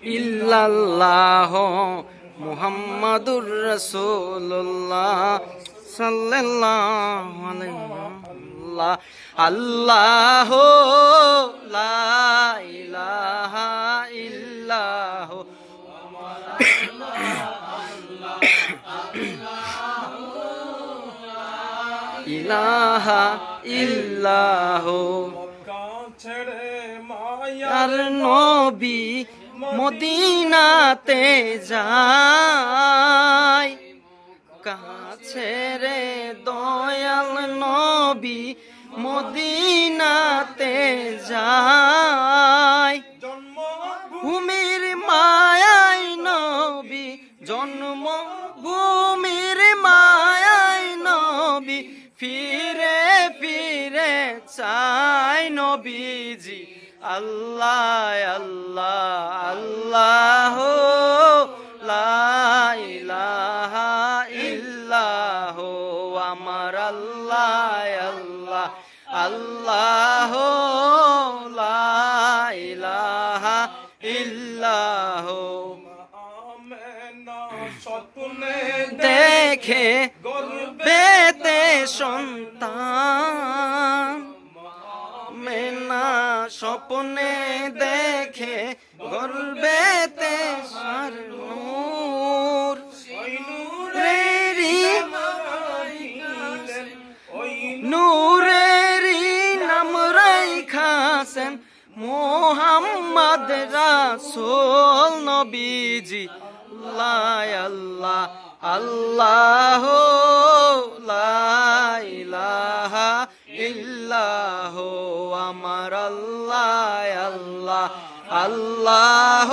ইল্লাল্লাহ মুহাম্মাদুর রাসূলুল্লাহ সাল্লাল্লাহু আলাইহি ওয়াসাল্লাম। আল্লাহ লা ইলাহা ইল্লাহ ইলাহা ইল্লাহ। আর নবী মদিনাতে যায়, কাছে রে দয়াল নবী মদিনাতে যায়। জন্মভূমির মায়াই নবী, জন্মভূমির মায়াই নবী ফিরে ফিরে চাই নবীজি। আল্লাহ আল্লাহ আল্লাহ লা ইলাহা ইল্লাহ। আমার আল্লাহ আল্লাহ আল্লাহ লা ইলাহা ইল্লাহ। স্বপ্নে দেখে গর্ভেতে সন্তান, মেনা স্বপ্নে দেখে গর্ভেতে নূর, নূরেরি নাম রাইখাছেন মুহাম্মদ রাসূল নবীজি। আল্লাহ আল্লাহ আল্লাহ লা ইলাহা ইল্লাহ। আমার আল্লাহ আল্লাহ আল্লাহ